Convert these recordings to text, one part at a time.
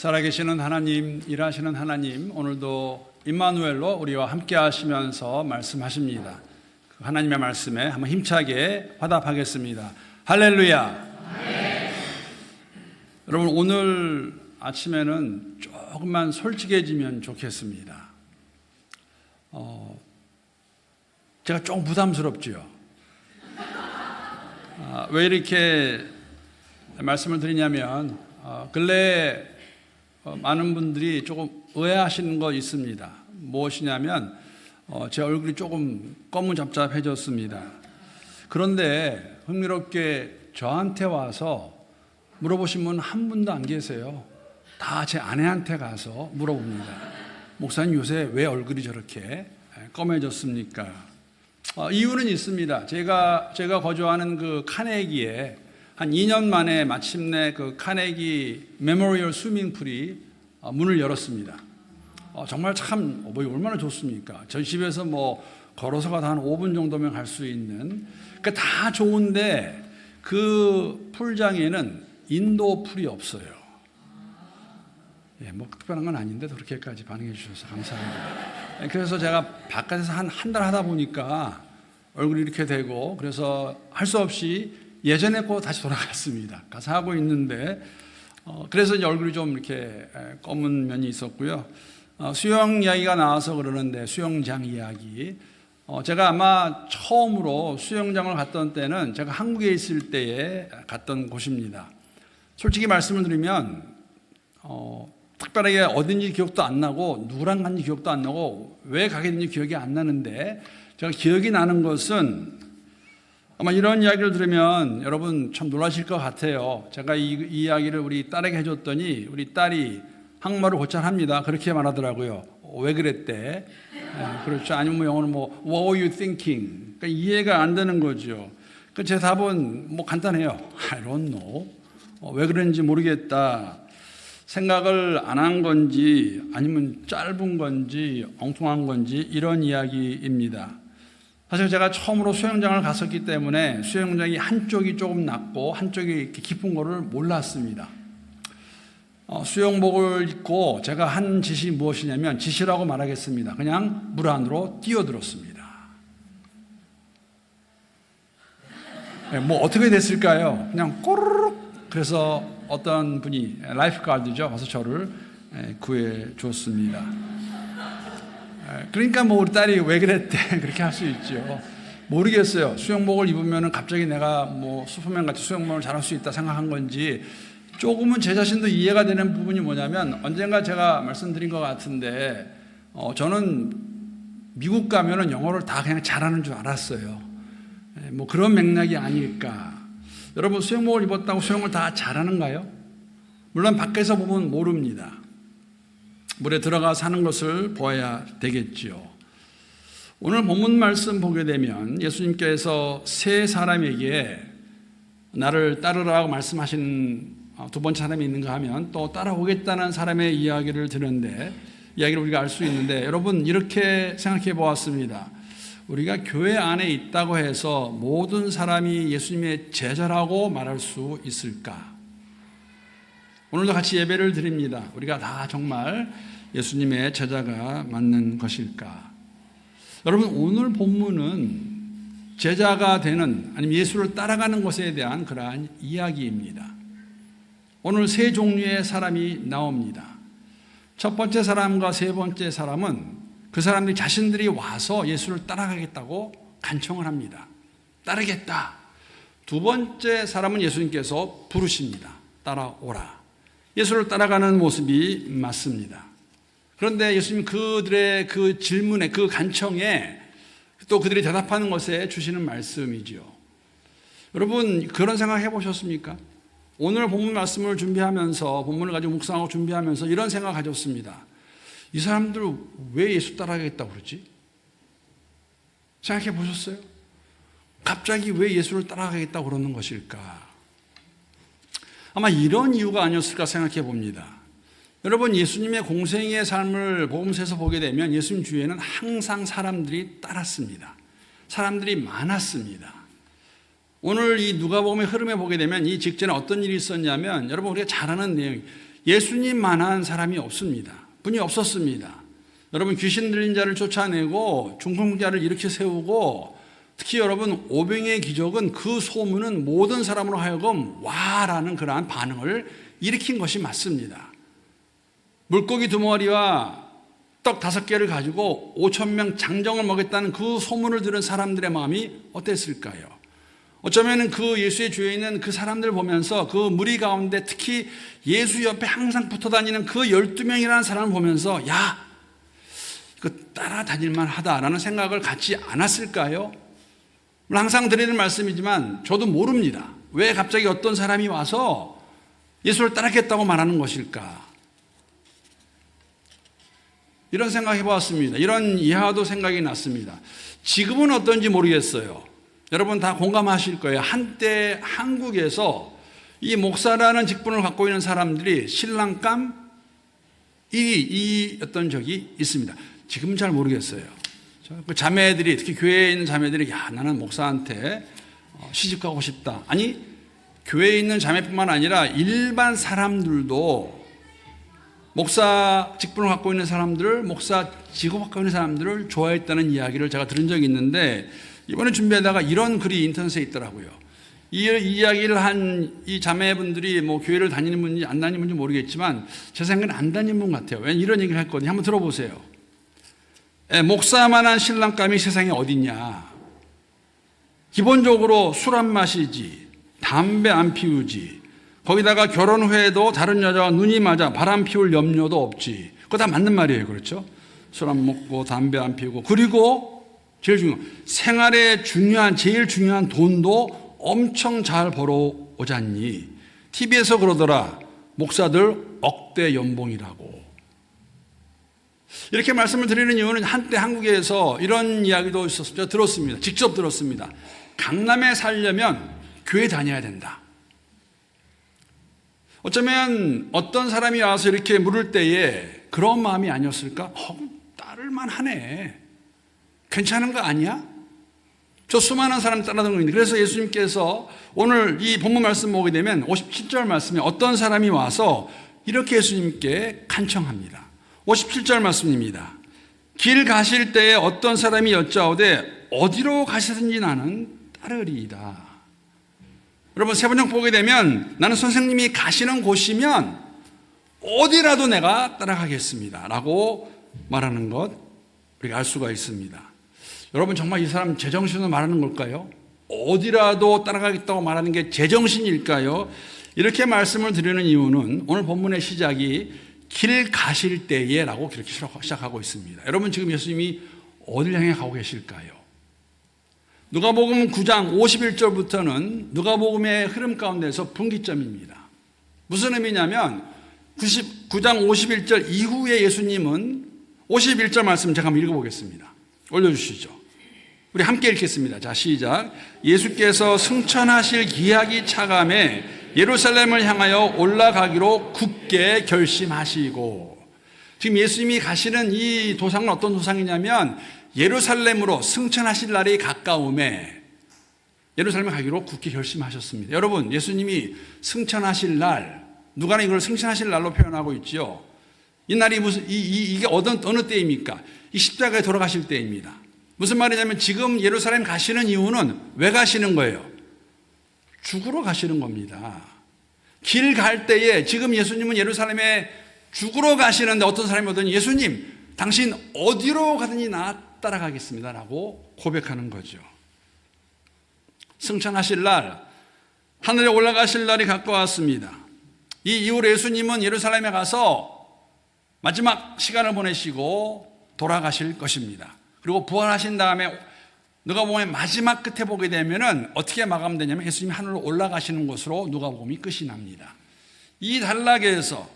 살아계시는 하나님, 일하시는 하나님, 오늘도 임마누엘로 우리와 함께 하시면서 말씀하십니다. 하나님의 말씀에 한번 힘차게 화답하겠습니다. 할렐루야. 네. 여러분, 오늘 아침에는 조금만 솔직해지면 좋겠습니다. 제가 조금 부담스럽죠. 왜 이렇게 말씀을 드리냐면 근래에 많은 분들이 조금 의아하시는 거 있습니다. 무엇이냐면 제 얼굴이 조금 꺼무잡잡해졌습니다. 그런데 흥미롭게 저한테 와서 물어보신 분 한 분도 안 계세요. 다 제 아내한테 가서 물어봅니다. 목사님, 요새 왜 얼굴이 저렇게 검해졌습니까? 이유는 있습니다. 제가 거주하는 그 카네기에 한 2년 만에 마침내 그 카네기 메모리얼 스위밍풀이 문을 열었습니다. 정말 참 얼마나 좋습니까? 저희 집에서 걸어서 가도 한 5분 정도면 갈 수 있는, 그러니까 다 좋은데 그 풀장에는 인도 풀이 없어요. 특별한 건 아닌데 그렇게까지 반응해 주셔서 감사합니다. 그래서 제가 바깥에서 한 달 하다 보니까 얼굴이 이렇게 되고, 그래서 할 수 없이 예전에 거 다시 돌아갔습니다. 가서 하고 있는데, 그래서 이제 얼굴이 좀 이렇게 검은 면이 있었고요. 수영 이야기가 나와서 그러는데, 수영장 이야기. 제가 아마 처음으로 수영장을 갔던 때는 제가 한국에 있을 때에 갔던 곳입니다. 솔직히 말씀을 드리면, 특별하게 어딘지 기억도 안 나고, 누구랑 갔는지 기억도 안 나고, 왜 가게 됐는지 기억이 안 나는데, 제가 기억이 나는 것은 아마 이런 이야기를 들으면 여러분 참 놀라실 것 같아요. 제가 이 이야기를 우리 딸에게 해줬더니 우리 딸이 한국말을 곧잘 합니다. 그렇게 말하더라고요. 왜 그랬대? 그렇죠. 아니면 영어는 What were you thinking? 그러니까 이해가 안 되는 거죠. 제 답은 간단해요. I don't know. 왜 그런지 모르겠다. 생각을 안 한 건지 아니면 짧은 건지 엉뚱한 건지 이런 이야기입니다. 사실 제가 처음으로 수영장을 갔었기 때문에 수영장이 한쪽이 조금 낮고 한쪽이 이렇게 깊은 거를 몰랐습니다. 수영복을 입고 제가 한 짓이 무엇이냐면, 짓이라고 말하겠습니다. 그냥 물 안으로 뛰어들었습니다. 어떻게 됐을까요? 그냥 꼬르륵. 그래서 어떤 분이 라이프가드죠. 가서 저를 구해 줬습니다. 그러니까 우리 딸이 왜 그랬대 그렇게 할 수 있죠. 모르겠어요. 수영복을 입으면 갑자기 내가 슈퍼맨 같이 수영복을 잘할 수 있다 생각한 건지, 조금은 제 자신도 이해가 되는 부분이 뭐냐면, 언젠가 제가 말씀드린 것 같은데 저는 미국 가면은 영어를 다 그냥 잘하는 줄 알았어요. 그런 맥락이 아닐까. 여러분, 수영복을 입었다고 수영을 다 잘하는가요? 물론 밖에서 보면 모릅니다. 물에 들어가 사는 것을 보아야 되겠지요. 오늘 본문 말씀 보게 되면 예수님께서 세 사람에게 나를 따르라고 말씀하신 두 번째 사람이 있는가 하면 또 따라오겠다는 사람의 이야기를 듣는데, 이야기를 우리가 알 수 있는데, 여러분 이렇게 생각해 보았습니다. 우리가 교회 안에 있다고 해서 모든 사람이 예수님의 제자라고 말할 수 있을까? 오늘도 같이 예배를 드립니다. 우리가 다 정말 예수님의 제자가 맞는 것일까? 여러분, 오늘 본문은 제자가 되는, 아니면 예수를 따라가는 것에 대한 그러한 이야기입니다. 오늘 세 종류의 사람이 나옵니다. 첫 번째 사람과 세 번째 사람은 그 사람들이 자신들이 와서 예수를 따라가겠다고 간청을 합니다. 따르겠다. 두 번째 사람은 예수님께서 부르십니다. 따라오라. 예수를 따라가는 모습이 맞습니다. 그런데 예수님 그들의 그 질문에, 그 간청에, 또 그들이 대답하는 것에 주시는 말씀이지요. 여러분, 그런 생각 해보셨습니까? 오늘 본문 말씀을 준비하면서, 본문을 가지고 묵상하고 준비하면서 이런 생각 가졌습니다. 이 사람들 왜 예수 따라가겠다고 그러지? 생각해 보셨어요? 갑자기 왜 예수를 따라가겠다고 그러는 것일까? 아마 이런 이유가 아니었을까 생각해 봅니다. 여러분, 예수님의 공생의 삶을 복음서에서 보게 되면 예수님 주위에는 항상 사람들이 따랐습니다. 사람들이 많았습니다. 오늘 이 누가복음의 흐름에 보게 되면 이 직전에 어떤 일이 있었냐면, 여러분 우리가 잘 아는 내용, 예수님만한 사람이 없습니다. 분이 없었습니다. 여러분, 귀신 들린 자를 쫓아내고 중풍자를 일으켜 세우고, 특히 여러분 오병이의 기적은 그 소문은 모든 사람으로 하여금 와라는 그러한 반응을 일으킨 것이 맞습니다. 물고기 2마리와 떡 5개를 가지고 5,000명 장정을 먹였다는 그 소문을 들은 사람들의 마음이 어땠을까요? 어쩌면 그 예수의 주위에 있는 그 사람들을 보면서 그 무리 가운데 특히 예수 옆에 항상 붙어 다니는 그 12명이라는 사람을 보면서 야, 이거 따라다닐만 하다라는 생각을 갖지 않았을까요? 항상 드리는 말씀이지만 저도 모릅니다. 왜 갑자기 어떤 사람이 와서 예수를 따르겠다고 말하는 것일까? 이런 생각 해보았습니다. 이런 이하도 생각이 났습니다. 지금은 어떤지 모르겠어요. 여러분 다 공감하실 거예요. 한때 한국에서 이 목사라는 직분을 갖고 있는 사람들이 신랑감 1위였던 적이 있습니다. 지금은 잘 모르겠어요. 그 자매들이, 특히 교회에 있는 자매들이 야, 나는 목사한테 시집 가고 싶다. 아니, 교회에 있는 자매뿐만 아니라 일반 사람들도 목사 직분을 갖고 있는 사람들을, 목사 직업 갖고 있는 사람들을 좋아했다는 이야기를 제가 들은 적이 있는데, 이번에 준비하다가 이런 글이 인터넷에 있더라고요. 이 이야기를 한 이 자매분들이 뭐 교회를 다니는 분인지 안 다니는 분인지 모르겠지만 제 생각엔 안 다니는 분 같아요. 왜 이런 얘기를 했거든요. 한번 들어보세요. 목사만한 신랑감이 세상에 어딨냐. 기본적으로 술 안 마시지, 담배 안 피우지, 거기다가 결혼 후에도 다른 여자와 눈이 맞아 바람 피울 염려도 없지. 그거 다 맞는 말이에요. 그렇죠? 술 안 먹고 담배 안 피우고, 그리고 제일 중요한, 생활에 제일 중요한 돈도 엄청 잘 벌어오잖니. TV에서 그러더라. 목사들 억대 연봉이라고. 이렇게 말씀을 드리는 이유는 한때 한국에서 이런 이야기도 있었습니다. 들었습니다. 직접 들었습니다. 강남에 살려면 교회 다녀야 된다. 어쩌면 어떤 사람이 와서 이렇게 물을 때에 그런 마음이 아니었을까? 따를만 하네. 괜찮은 거 아니야? 저 수많은 사람 따라다니고 있는데, 그래서 예수님께서 오늘 이 본문 말씀 보게 되면 57절 말씀에 어떤 사람이 와서 이렇게 예수님께 간청합니다. 57절 말씀입니다. 길 가실 때에 어떤 사람이 여짜오되 어디로 가시든지 나는 따르리이다. 여러분, 세번역 보게 되면 나는 선생님이 가시는 곳이면 어디라도 내가 따라가겠습니다 라고 말하는 것 우리가 알 수가 있습니다. 여러분, 정말 이 사람 제정신으로 말하는 걸까요? 어디라도 따라가겠다고 말하는 게 제정신일까요? 이렇게 말씀을 드리는 이유는 오늘 본문의 시작이 길 가실 때에 라고 그렇게 시작하고 있습니다. 여러분, 지금 예수님이 어딜 향해 가고 계실까요? 누가복음 9장 51절부터는 누가복음의 흐름 가운데서 분기점입니다. 무슨 의미냐면 9장 51절 이후에 예수님은 51절 말씀 제가 한번 읽어보겠습니다. 올려주시죠. 우리 함께 읽겠습니다. 자, 시작. 예수께서 승천하실 기약이 차감해 예루살렘을 향하여 올라가기로 굳게 결심하시고, 지금 예수님이 가시는 이 도상은 어떤 도상이냐면 예루살렘으로 승천하실 날이 가까움에 예루살렘에 가기로 굳게 결심하셨습니다. 여러분, 예수님이 승천하실 날, 누가는 이걸 승천하실 날로 표현하고 있지요. 이 날이 이게 어느 때입니까? 이 십자가에 돌아가실 때입니다. 무슨 말이냐면 지금 예루살렘 가시는 이유는 왜 가시는 거예요? 죽으러 가시는 겁니다. 길 갈 때에 지금 예수님은 예루살렘에 죽으러 가시는데 어떤 사람이 오더니 예수님, 당신 어디로 가든지 나 따라가겠습니다 라고 고백하는 거죠. 승천하실 날, 하늘에 올라가실 날이 가까웠습니다. 이 이후로 예수님은 예루살렘에 가서 마지막 시간을 보내시고 돌아가실 것입니다. 그리고 부활하신 다음에 누가복음의 마지막 끝에 보게 되면은 어떻게 마감되냐면 예수님이 하늘로 올라가시는 것으로 누가복음이 끝이 납니다. 이 단락에서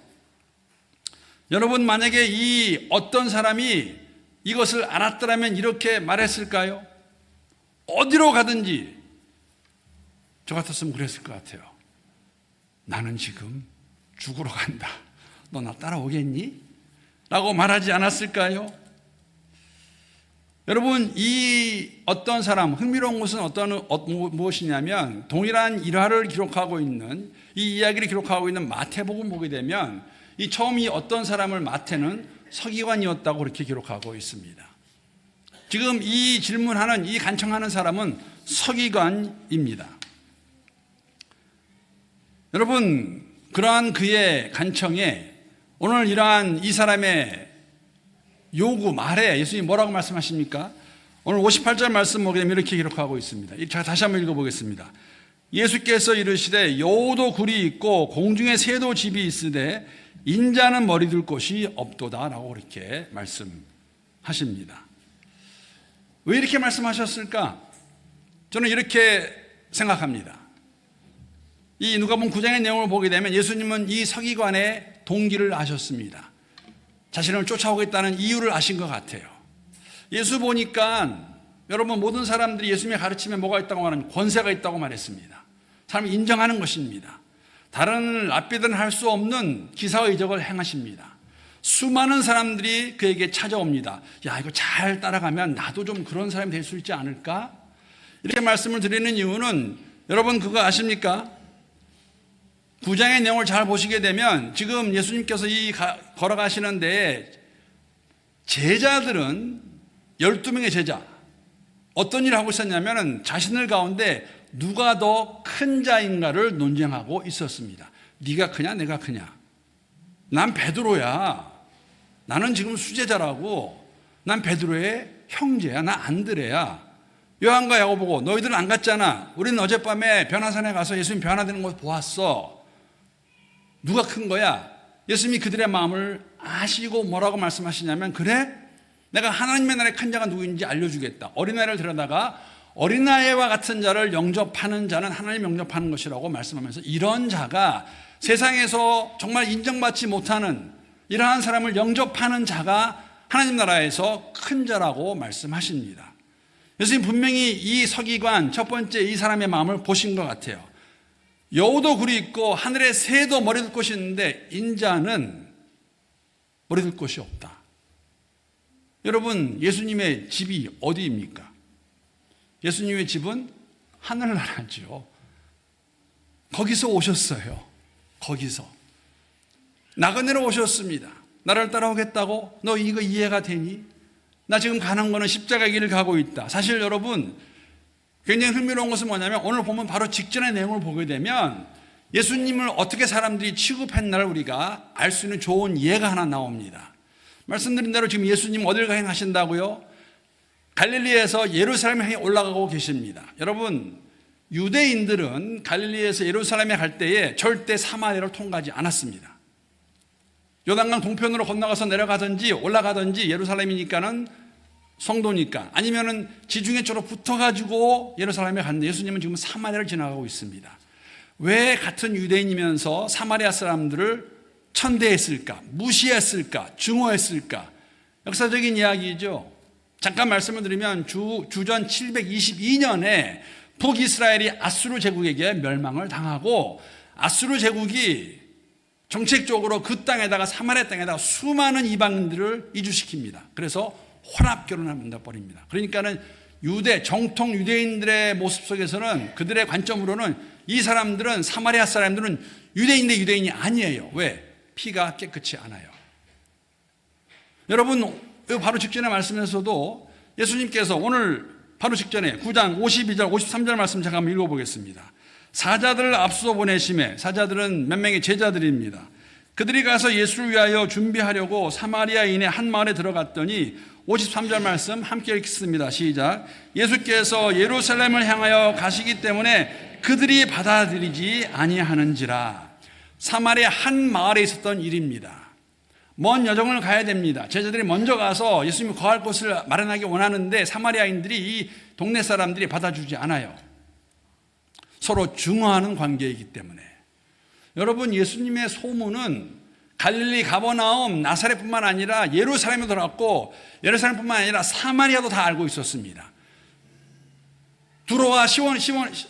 여러분, 만약에 이 어떤 사람이 이것을 알았더라면 이렇게 말했을까요? 어디로 가든지. 저 같았으면 그랬을 것 같아요. 나는 지금 죽으러 간다. 너 나 따라오겠니? 라고 말하지 않았을까요? 여러분, 이 어떤 사람, 흥미로운 것은 무엇이냐면 동일한 일화를 기록하고 있는, 이 이야기를 기록하고 있는 마태복음 보게 되면 이 처음 이 어떤 사람을 마태는 서기관이었다고 그렇게 기록하고 있습니다. 지금 이 질문하는, 이 간청하는 사람은 서기관입니다. 여러분, 그러한 그의 간청에 오늘 이러한 이 사람의 요구, 말에 예수님이 뭐라고 말씀하십니까? 오늘 58절 말씀 보게 되면 이렇게 기록하고 있습니다. 제가 다시 한번 읽어보겠습니다. 예수께서 이르시되 여우도 굴이 있고 공중에 새도 집이 있으되 인자는 머리 둘 곳이 없도다 라고 그렇게 말씀하십니다. 왜 이렇게 말씀하셨을까? 저는 이렇게 생각합니다. 이 누가복음 9장의 내용을 보게 되면 예수님은 이 서기관의 동기를 아셨습니다. 자신을 쫓아오겠다는 이유를 아신 것 같아요. 예수 보니까 여러분 모든 사람들이 예수님의 가르침에 뭐가 있다고 말하면 권세가 있다고 말했습니다. 사람이 인정하는 것입니다. 다른 랍비들은 할 수 없는 기사의적을 행하십니다. 수많은 사람들이 그에게 찾아옵니다. 야, 이거 잘 따라가면 나도 좀 그런 사람이 될 수 있지 않을까? 이렇게 말씀을 드리는 이유는 여러분 그거 아십니까? 9장의 내용을 잘 보시게 되면 지금 예수님께서 걸어가시는 데에 제자들은 12명의 제자 어떤 일을 하고 있었냐면 자신들 가운데 누가 더 큰 자인가를 논쟁하고 있었습니다. 네가 크냐 내가 크냐. 난 베드로야. 나는 지금 수제자라고. 난 베드로의 형제야. 나 안드레야. 요한과 야고보고 너희들은 안 갔잖아. 우리는 어젯밤에 변화산에 가서 예수님 변화되는 거 보았어. 누가 큰 거야? 예수님이 그들의 마음을 아시고 뭐라고 말씀하시냐면 그래? 내가 하나님의 나라의 큰 자가 누구인지 알려주겠다. 어린아이를 데려다가 어린아이와 같은 자를 영접하는 자는 하나님 영접하는 것이라고 말씀하면서 이런 자가 세상에서 정말 인정받지 못하는 이러한 사람을 영접하는 자가 하나님 나라에서 큰 자라고 말씀하십니다. 예수님 분명히 이 서기관 첫 번째 이 사람의 마음을 보신 것 같아요. 여우도 굴이 있고 하늘에 새도 머리 둘 곳이 있는데 인자는 머리 둘 곳이 없다. 여러분 예수님의 집이 어디입니까? 예수님의 집은 하늘나라죠. 거기서 오셨어요. 거기서 나그네로 오셨습니다. 나를 따라오겠다고? 너 이거 이해가 되니? 나 지금 가는 거는 십자가 길을 가고 있다. 사실 여러분 굉장히 흥미로운 것은 뭐냐면 오늘 보면 바로 직전의 내용을 보게 되면 예수님을 어떻게 사람들이 취급했나를 우리가 알 수 있는 좋은 예가 하나 나옵니다. 말씀드린 대로 지금 예수님 어딜 가행하신다고요? 갈릴리에서 예루살렘에 향해 올라가고 계십니다. 여러분 유대인들은 갈릴리에서 예루살렘에 갈 때에 절대 사마리아를 통과하지 않았습니다. 요단강 동편으로 건너가서 내려가든지 올라가든지 예루살렘이니까는 성도니까 아니면은 지중해 쪽으로 붙어가지고 예루살렘에 갔는데 예수님은 지금 사마리아를 지나가고 있습니다. 왜 같은 유대인이면서 사마리아 사람들을 천대했을까? 무시했을까? 증오했을까? 역사적인 이야기죠. 잠깐 말씀을 드리면 주전 722년에 북이스라엘이 아수르 제국에게 멸망을 당하고 아수르 제국이 정책적으로 그 땅에다가 사마리아 땅에다가 수많은 이방인들을 이주시킵니다. 그래서 혼합 결혼을 만들어버립니다. 그러니까는 정통 유대인들의 모습 속에서는 그들의 관점으로는 이 사람들은 사마리아 사람들은 유대인인데 유대인이 아니에요. 왜? 피가 깨끗이 않아요. 여러분 바로 직전의 말씀에서도 예수님께서 오늘 바로 직전에 9장 52절 53절 말씀 잠깐 한번 읽어보겠습니다. 사자들을 앞서 보내심에 사자들은 몇 명의 제자들입니다. 그들이 가서 예수를 위하여 준비하려고 사마리아인의 한 마을에 들어갔더니 53절 말씀 함께 읽습니다. 시작. 예수께서 예루살렘을 향하여 가시기 때문에 그들이 받아들이지 아니하는지라. 사마리아 한 마을에 있었던 일입니다. 먼 여정을 가야 됩니다. 제자들이 먼저 가서 예수님이 거할 곳을 마련하기 원하는데 사마리아인들이 이 동네 사람들이 받아주지 않아요. 서로 증오하는 관계이기 때문에. 여러분 예수님의 소문은 갈릴리 가버나움 나사렛뿐만 아니라 예루살렘에 들어갔고 예루살렘뿐만 아니라 사마리아도 다 알고 있었습니다.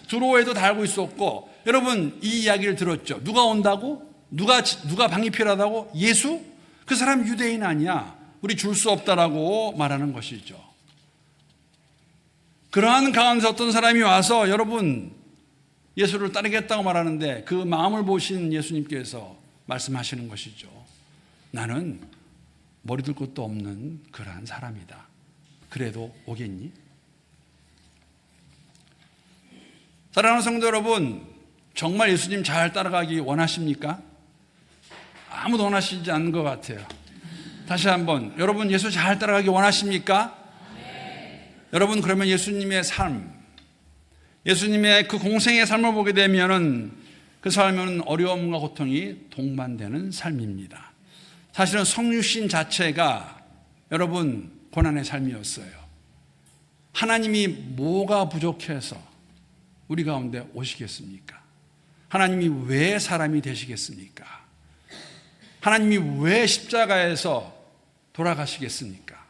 두로에도 다 알고 있었고 여러분 이 이야기를 들었죠. 누가 온다고? 누가 방이 필요하다고? 예수? 그 사람 유대인 아니야. 우리 줄 수 없다라고 말하는 것이죠. 그러한 가운데 어떤 사람이 와서 여러분 예수를 따르겠다고 말하는데 그 마음을 보신 예수님께서 말씀하시는 것이죠. 나는 머리둘 곳도 없는 그러한 사람이다. 그래도 오겠니? 사랑하는 성도 여러분, 정말 예수님 잘 따라가기 원하십니까? 아무도 원하시지 않는 것 같아요. 다시 한번, 여러분 예수 잘 따라가기 원하십니까? 네. 여러분 그러면 예수님의 삶, 예수님의 그 공생의 삶을 보게 되면은 그 삶은 어려움과 고통이 동반되는 삶입니다. 사실은 성육신 자체가 여러분 고난의 삶이었어요. 하나님이 뭐가 부족해서 우리 가운데 오시겠습니까? 하나님이 왜 사람이 되시겠습니까? 하나님이 왜 십자가에서 돌아가시겠습니까?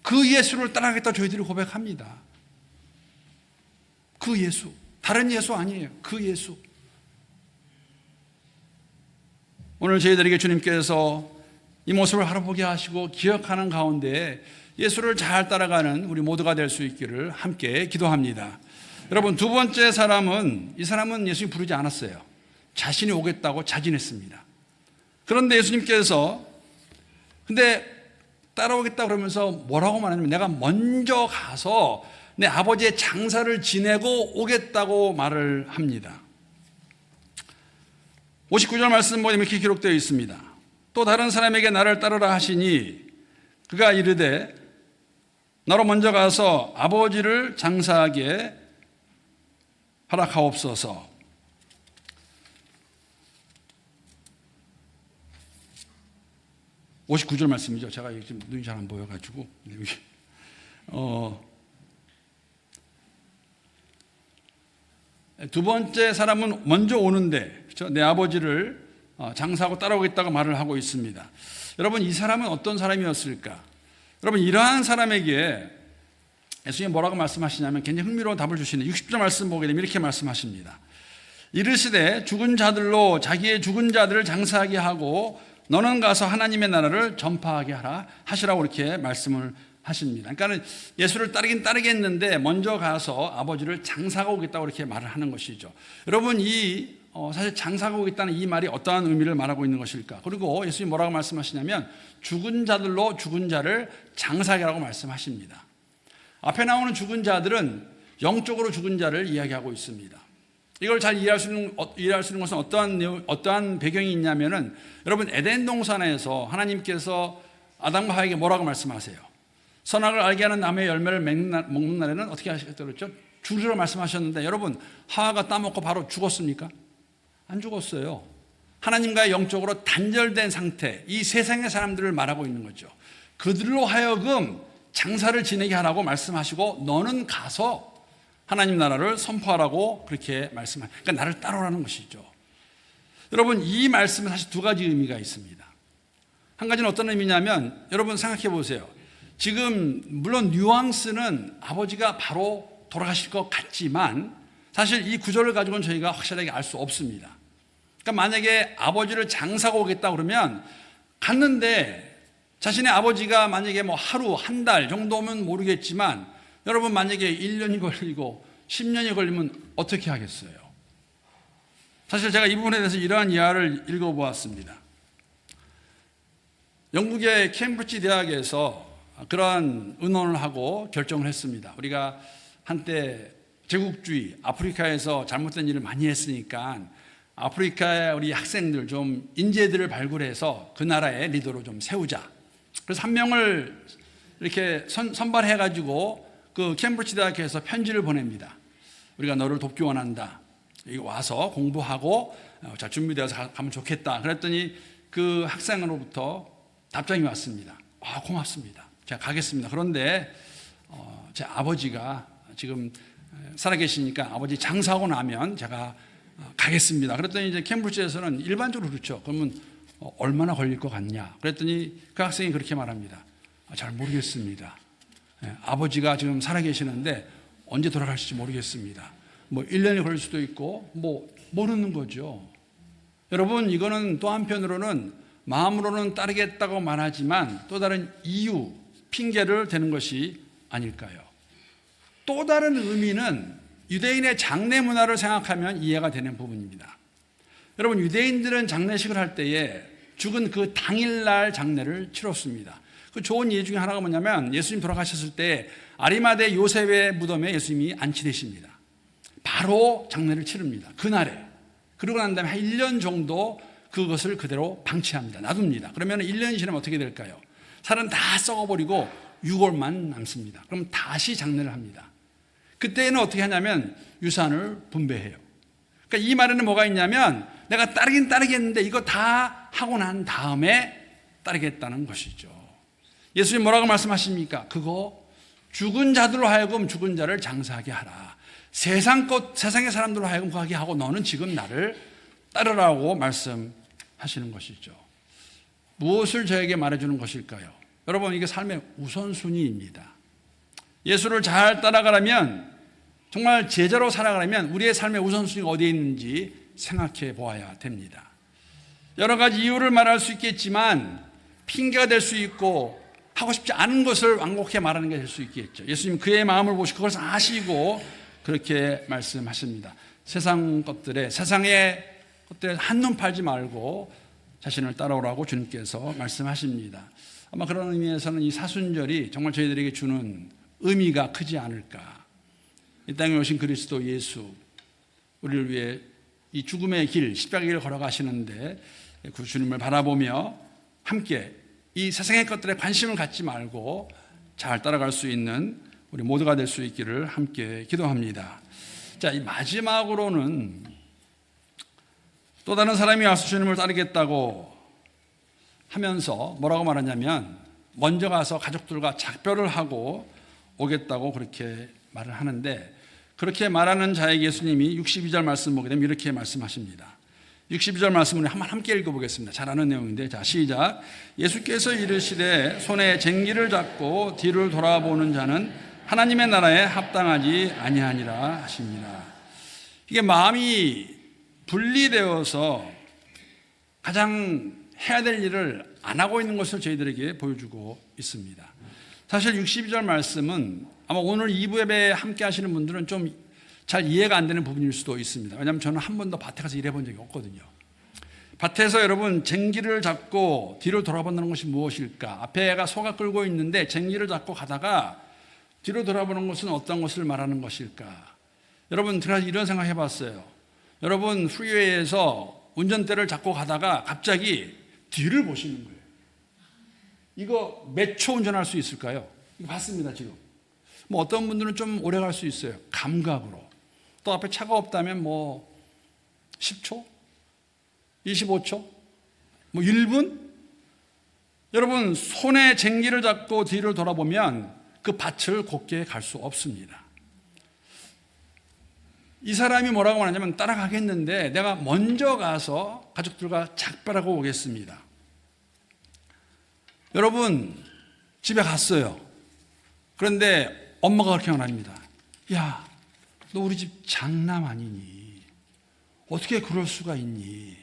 그 예수를 따라가겠다 저희들이 고백합니다. 그 예수, 다른 예수 아니에요. 그 예수. 오늘 저희들에게 주님께서 이 모습을 바라보게 하시고 기억하는 가운데 예수를 잘 따라가는 우리 모두가 될 수 있기를 함께 기도합니다. 여러분, 두 번째 사람은, 이 사람은 예수님 부르지 않았어요. 자신이 오겠다고 자진했습니다. 그런데 예수님께서 근데 따라오겠다 그러면서 뭐라고 말하냐면 내가 먼저 가서 내 아버지의 장사를 지내고 오겠다고 말을 합니다. 59절 말씀 보면 이렇게 기록되어 있습니다. 또 다른 사람에게 나를 따르라 하시니 그가 이르되 나로 먼저 가서 아버지를 장사하게 허락하옵소서. (59절) 말씀이죠. 제가 지금 눈이 잘 안 보여가지고 두 번째 사람은 먼저 오는데, 그렇죠? 내 아버지를 장사하고 따라오겠다고 말을 하고 있습니다. 여러분, 이 사람은 어떤 사람이었을까? 여러분, 이러한 사람에게 예수님이 뭐라고 말씀하시냐면 굉장히 흥미로운 답을 주시는 60절 말씀 보게 되면 이렇게 말씀하십니다. 이르시되 죽은 자들로 자기의 죽은 자들을 장사하게 하고 너는 가서 하나님의 나라를 전파하게 하라 하시라고 이렇게 말씀을 하십니다. 그러니까 예수를 따르긴 따르겠는데 먼저 가서 아버지를 장사하고 오겠다고 이렇게 말을 하는 것이죠. 여러분, 사실 장사하고 오겠다는 이 말이 어떠한 의미를 말하고 있는 것일까? 그리고 예수님이 뭐라고 말씀하시냐면 죽은 자들로 죽은 자를 장사하게 하라고 말씀하십니다. 앞에 나오는 죽은 자들은 영적으로 죽은 자를 이야기하고 있습니다. 이걸 잘 이해할 수 있는 것은 어떠한 배경이 있냐면은 여러분, 에덴 동산에서 하나님께서 아담과 하와에게 뭐라고 말씀하세요? 선악을 알게 하는 나무의 열매를 먹는 날에는 어떻게 하시겠다고 그랬죠? 죽으라고 말씀하셨는데 여러분, 하와가 따먹고 바로 죽었습니까? 안 죽었어요. 하나님과의 영적으로 단절된 상태, 이 세상의 사람들을 말하고 있는 거죠. 그들로 하여금 장사를 지내게 하라고 말씀하시고 너는 가서 하나님 나라를 선포하라고 그렇게 말씀하시고, 그러니까 나를 따라오라는 것이죠. 여러분, 이 말씀은 사실 두 가지 의미가 있습니다. 한 가지는 어떤 의미냐면 여러분 생각해 보세요. 지금 물론 뉘앙스는 아버지가 바로 돌아가실 것 같지만 사실 이 구절을 가지고는 저희가 확실하게 알 수 없습니다. 그러니까 만약에 아버지를 장사하고 오겠다 그러면 갔는데 자신의 아버지가 만약에 뭐 하루, 한 달 정도면 모르겠지만 여러분, 만약에 1년이 걸리고 10년이 걸리면 어떻게 하겠어요? 사실 제가 이 부분에 대해서 이러한 이야기를 읽어보았습니다. 영국의 캠브리지 대학에서 그러한 의논을 하고 결정을 했습니다. 우리가 한때 제국주의, 아프리카에서 잘못된 일을 많이 했으니까 아프리카의 우리 학생들 좀 인재들을 발굴해서 그 나라의 리더로 좀 세우자. 그래서 한 명을 이렇게 선발해가지고 그 캠브리지 대학에서 편지를 보냅니다. 우리가 너를 돕기 원한다. 여기 와서 공부하고 잘 준비되어서 가면 좋겠다. 그랬더니 그 학생으로부터 답장이 왔습니다. 고맙습니다. 제가 가겠습니다. 그런데 제 아버지가 지금 살아계시니까 아버지 장사하고 나면 제가 가겠습니다. 그랬더니 이제 캠브리지에서는 일반적으로 그렇죠. 그러면 얼마나 걸릴 것 같냐? 그랬더니 그 학생이 그렇게 말합니다. 잘 모르겠습니다. 아버지가 지금 살아계시는데 언제 돌아가실지 모르겠습니다. 뭐 1년이 걸릴 수도 있고 뭐 모르는 거죠. 여러분, 이거는 또 한편으로는 마음으로는 따르겠다고 말하지만 또 다른 이유, 핑계를 대는 것이 아닐까요? 또 다른 의미는 유대인의 장례 문화를 생각하면 이해가 되는 부분입니다. 여러분, 유대인들은 장례식을 할 때에 죽은 그 당일날 장례를 치렀습니다. 그 좋은 예 중에 하나가 뭐냐면 예수님 돌아가셨을 때 아리마대 요셉의 무덤에 예수님이 안치되십니다. 바로 장례를 치릅니다. 그날에. 그러고 난 다음에 한 1년 정도 그것을 그대로 방치합니다. 놔둡니다. 그러면 1년이 지나면 어떻게 될까요? 살은 다 썩어버리고 유골만 남습니다. 그럼 다시 장례를 합니다. 그때는 어떻게 하냐면 유산을 분배해요. 그러니까 이 말에는 뭐가 있냐면 내가 따르긴 따르겠는데 이거 다 하고 난 다음에 따르겠다는 것이죠. 예수님 뭐라고 말씀하십니까? 그거 죽은 자들로 하여금 죽은 자를 장사하게 하라. 세상의 사람들로 하여금 하게 하고 너는 지금 나를 따르라고 말씀하시는 것이죠. 무엇을 저에게 말해주는 것일까요? 여러분, 이게 삶의 우선순위입니다. 예수를 잘 따라가려면, 정말 제자로 살아가려면 우리의 삶의 우선순위가 어디에 있는지 생각해 보아야 됩니다. 여러 가지 이유를 말할 수 있겠지만 핑계가 될 수 있고 하고 싶지 않은 것을 완곡하게 말하는 게 될 수 있겠죠. 예수님 그의 마음을 보시고 그것을 아시고 그렇게 말씀하십니다. 세상의 것들에 한눈 팔지 말고 자신을 따라오라고 주님께서 말씀하십니다. 아마 그런 의미에서는 이 사순절이 정말 저희들에게 주는 의미가 크지 않을까. 이 땅에 오신 그리스도 예수, 우리를 위해 이 죽음의 길, 십자가의 길을 걸어가시는데 그 주님을 바라보며 함께 이 세상의 것들에 관심을 갖지 말고 잘 따라갈 수 있는 우리 모두가 될 수 있기를 함께 기도합니다. 자, 이 마지막으로는 또 다른 사람이 와서 주님을 따르겠다고 하면서 뭐라고 말하냐면 먼저 가서 가족들과 작별을 하고 오겠다고 그렇게 말을 하는데, 그렇게 말하는 자에게 예수님이 62절 말씀 보게 되면 이렇게 말씀하십니다. 62절 말씀을 한번 함께 읽어보겠습니다. 잘 아는 내용인데, 자, 시작. 예수께서 이르시되 손에 쟁기를 잡고 뒤를 돌아보는 자는 하나님의 나라에 합당하지 아니하니라 하십니다. 이게 마음이 분리되어서 가장 해야 될 일을 안 하고 있는 것을 저희들에게 보여주고 있습니다. 사실 62절 말씀은 아마 오늘 2부 예배에 함께 하시는 분들은 좀 잘 이해가 안 되는 부분일 수도 있습니다. 왜냐하면 저는 한 번도 밭에 가서 일해본 적이 없거든요. 밭에서 여러분 쟁기를 잡고 뒤를 돌아본다는 것이 무엇일까? 앞에가 소가 끌고 있는데 쟁기를 잡고 가다가 뒤로 돌아보는 것은 어떤 것을 말하는 것일까? 여러분 이런 생각 해봤어요. 여러분 프리웨이에서 운전대를 잡고 가다가 갑자기 뒤를 보시는 거예요. 이거 몇 초 운전할 수 있을까요? 이거 봤습니다 지금. 뭐 어떤 분들은 좀 오래 갈 수 있어요. 감각으로. 또 앞에 차가 없다면 뭐 10초? 25초? 뭐 1분? 여러분 손에 쟁기를 잡고 뒤를 돌아보면 그 밭을 곱게 갈 수 없습니다. 이 사람이 뭐라고 말하냐면 따라가겠는데 내가 먼저 가서 가족들과 작별하고 오겠습니다. 여러분 집에 갔어요. 그런데 엄마가 그렇게 말합니다. 야, 너 우리 집 장남 아니니? 어떻게 그럴 수가 있니?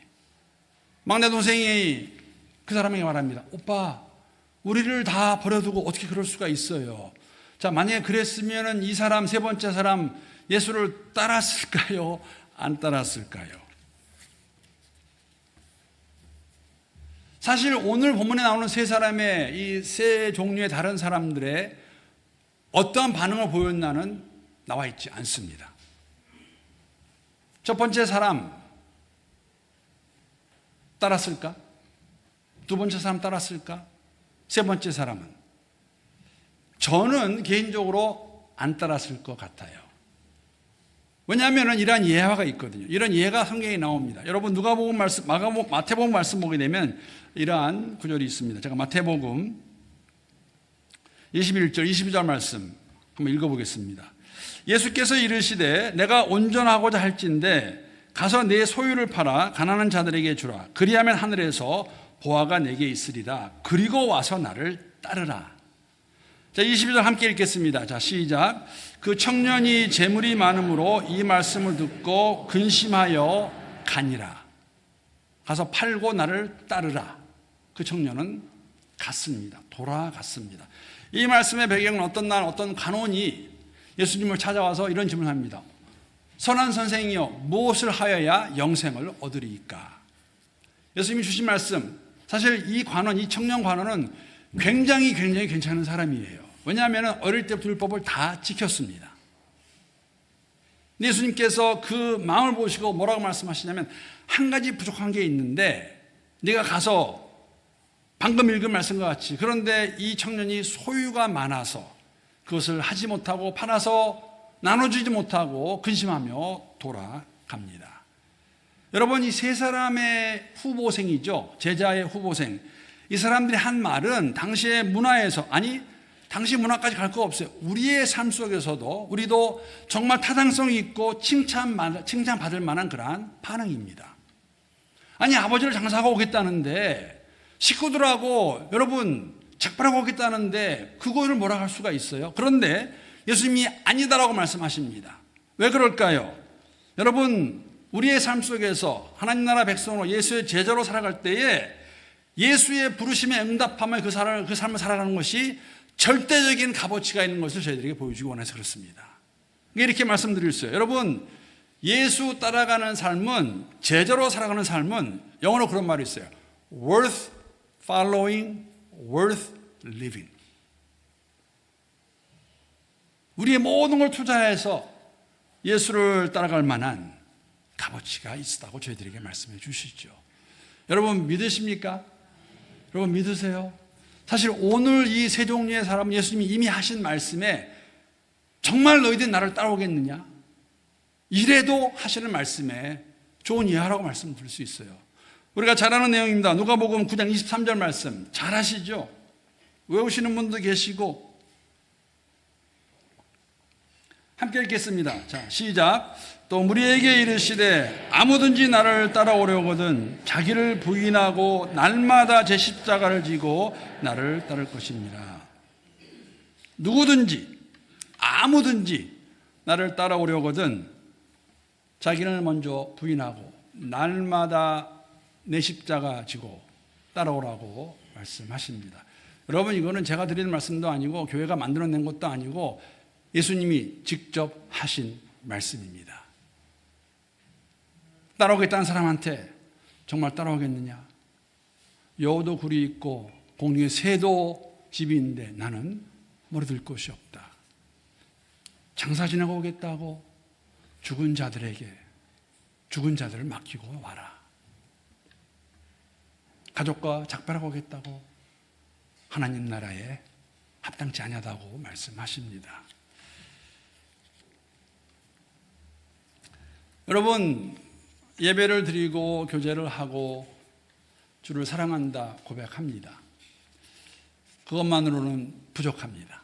막내 동생이 그 사람에게 말합니다. 오빠, 우리를 다 버려두고 어떻게 그럴 수가 있어요? 자, 만약에 그랬으면 이 사람, 세 번째 사람 예수를 따랐을까요? 안 따랐을까요? 사실 오늘 본문에 나오는 세 사람의 이 세 종류의 다른 사람들의 어떠한 반응을 보였나는 나와 있지 않습니다. 첫 번째 사람 따랐을까? 두 번째 사람 따랐을까? 세 번째 사람은? 저는 개인적으로 안 따랐을 것 같아요. 왜냐하면 이러한 예화가 있거든요. 이런 예가 성경에 나옵니다. 여러분 누가복음 말씀, 마태복음 말씀 보게 되면 이러한 구절이 있습니다. 제가 마태복음 21절, 22절 말씀 한번 읽어보겠습니다. 예수께서 이르시되 내가 온전하고자 할진대 가서 내 소유를 팔아 가난한 자들에게 주라. 그리하면 하늘에서 보화가 내게 있으리라. 그리고 와서 나를 따르라. 자, 22절 함께 읽겠습니다. 자, 시작. 그 청년이 재물이 많음으로 이 말씀을 듣고 근심하여 가니라. 가서 팔고 나를 따르라. 그 청년은 갔습니다. 돌아갔습니다. 이 말씀의 배경은 어떤 간원이 예수님을 찾아와서 이런 질문을 합니다. 선한 선생이여, 무엇을 하여야 영생을 얻으리이까? 예수님이 주신 말씀, 사실 이 관원, 이 청년 관원은 굉장히 괜찮은 사람이에요. 왜냐하면 어릴 때부터 율법을 다 지켰습니다. 예수님께서 그 마음을 보시고 뭐라고 말씀하시냐면 한 가지 부족한 게 있는데 네가 가서 방금 읽은 말씀과 같이 그런데 이 청년이 소유가 많아서 그것을 하지 못하고 팔아서 나눠주지 못하고 근심하며 돌아갑니다. 여러분 이 세 사람의 후보생이죠. 제자의 후보생. 이 사람들이 한 말은 당시의 문화에서 당시 문화까지 갈 거 없어요. 우리의 삶 속에서도 우리도 정말 타당성이 있고 칭찬받을 만한 그러한 반응입니다. 아니 아버지를 장사하고 오겠다는데 식구들하고 여러분 작별하고 오겠다는데 그거를 뭐라 할 수가 있어요? 그런데 예수님이 아니다라고 말씀하십니다. 왜 그럴까요? 여러분 우리의 삶 속에서 하나님 나라 백성으로 예수의 제자로 살아갈 때에 예수의 부르심에 응답하며 그 삶을 살아가는 것이 절대적인 값어치가 있는 것을 저희들에게 보여주기 원해서 그렇습니다. 이렇게 말씀드릴 수 있어요. 여러분 예수 따라가는 삶은 제자로 살아가는 삶은 영어로 그런 말이 있어요. worth following, worth living. 우리의 모든 걸 투자해서 예수를 따라갈 만한 값어치가 있다고 저희들에게 말씀해 주시죠. 여러분 믿으십니까? 여러분 믿으세요? 사실 오늘 이 세 종류의 사람은 예수님이 이미 하신 말씀에 정말 너희들이 나를 따라오겠느냐? 이래도 하시는 말씀에 좋은 예하라고 말씀드릴 수 있어요. 우리가 잘 아는 내용입니다. 누가복음 9장 23절 말씀 잘 아시죠? 외우시는 분도 계시고 함께 읽겠습니다. 자, 시작. 또 무리에게 이르시되 아무든지 나를 따라오려거든 자기를 부인하고 날마다 제 십자가를 지고 나를 따를 것입니다. 누구든지 아무든지 나를 따라오려거든 자기를 먼저 부인하고 날마다 내 십자가 지고 따라오라고 말씀하십니다. 여러분 이거는 제가 드리는 말씀도 아니고 교회가 만들어낸 것도 아니고 예수님이 직접 하신 말씀입니다. 따라오겠다는 사람한테 정말 따라오겠느냐? 여우도 굴이 있고 공중에 새도 집이 있는데 나는 머리들 곳이 없다. 장사 지나고 오겠다고 죽은 자들에게 죽은 자들을 맡기고 와라. 가족과 작별하고 오겠다고 하나님 나라에 합당치 아니하다고 말씀하십니다. 여러분 예배를 드리고 교제를 하고 주를 사랑한다 고백합니다. 그것만으로는 부족합니다.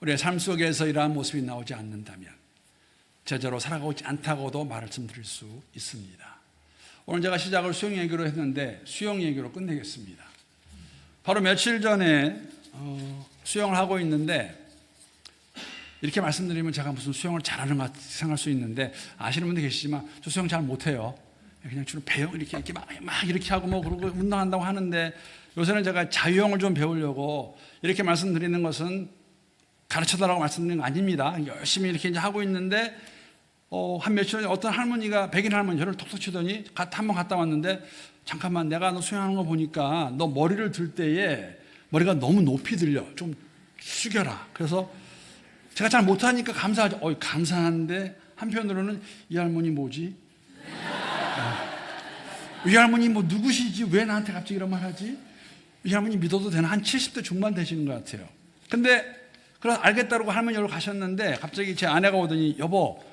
우리의 삶 속에서 이러한 모습이 나오지 않는다면 제자로 살아가고 있지 않다고도 말씀드릴 수 있습니다. 오늘 제가 시작을 수영 얘기로 했는데 수영 얘기로 끝내겠습니다. 바로 며칠 전에 수영을 하고 있는데 이렇게 말씀드리면 제가 무슨 수영을 잘하는 것 같이 생각할 수 있는데 아시는 분도 계시지만 저 수영 잘 못해요. 그냥 주로 배영 이렇게 막 이렇게 하고 뭐 그러고 운동한다고 하는데 요새는 제가 자유형을 좀 배우려고 이렇게 말씀드리는 것은 가르쳐달라고 말씀드리는 거 아닙니다. 열심히 이렇게 이제 하고 있는데 한 며칠 전에 어떤 할머니가 백인 할머니 저를 톡톡 치더니 한번 갔다 왔는데 잠깐만 내가 너 수영하는 거 보니까 너 머리를 들 때에 머리가 너무 높이 들려. 좀 숙여라. 그래서 제가 잘 못하니까 감사하죠. 감사한데 한편으로는 이 할머니 뭐지? 이 할머니 뭐 누구시지? 왜 나한테 갑자기 이런 말 하지? 이 할머니 믿어도 되나? 한 70대 중반 되시는 것 같아요. 근데 그래서 알겠다고 할머니로 가셨는데 갑자기 제 아내가 오더니 여보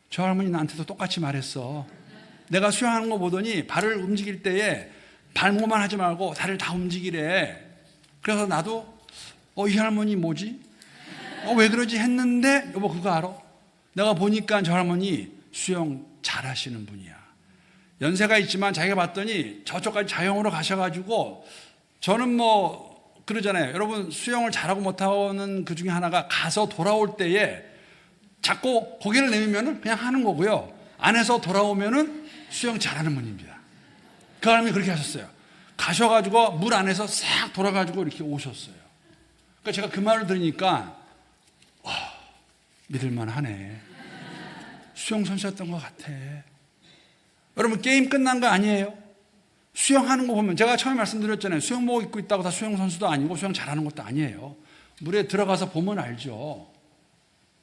저 할머니 나한테도 똑같이 말했어. 내가 수영하는 거 보더니 발을 움직일 때에 발목만 하지 말고 다리를 다 움직이래. 그래서 나도 이 할머니 뭐지? 왜 그러지 했는데 여보 그거 알아? 내가 보니까 저 할머니 수영 잘하시는 분이야. 연세가 있지만 자기가 봤더니 저쪽까지 자영으로 가셔가지고 저는 뭐 그러잖아요. 여러분 수영을 잘하고 못하는 그 중에 하나가 가서 돌아올 때에 자꾸 고개를 내밀면 그냥 하는 거고요. 안에서 돌아오면은 수영 잘하는 분입니다. 그 사람이 그렇게 하셨어요. 가셔가지고 물 안에서 싹 돌아가지고 이렇게 오셨어요. 그러니까 제가 그 말을 들으니까 믿을만 하네. 수영 선수였던 것 같아. 여러분 게임 끝난 거 아니에요? 수영하는 거 보면 제가 처음에 말씀드렸잖아요. 수영복 입고 있다고 다 수영 선수도 아니고 수영 잘하는 것도 아니에요. 물에 들어가서 보면 알죠.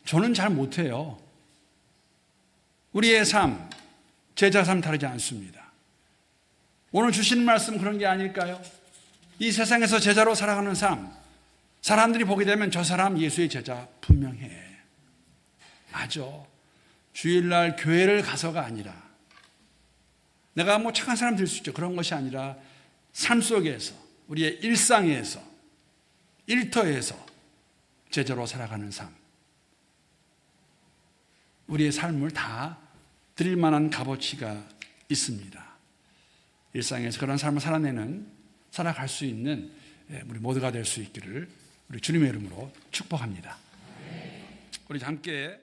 저는 잘 못해요. 우리의 삶, 제자 삶 다르지 않습니다. 오늘 주시는 말씀 그런 게 아닐까요? 이 세상에서 제자로 살아가는 삶, 사람들이 보게 되면 저 사람 예수의 제자 분명해. 맞아. 주일날 교회를 가서가 아니라 내가 뭐 착한 사람 될 수 있죠. 그런 것이 아니라 삶 속에서 우리의 일상에서 일터에서 제자로 살아가는 삶. 우리의 삶을 다 드릴 만한 값어치가 있습니다. 일상에서 그런 삶을 살아갈 수 있는 우리 모두가 될 수 있기를 우리 주님의 이름으로 축복합니다. 우리 함께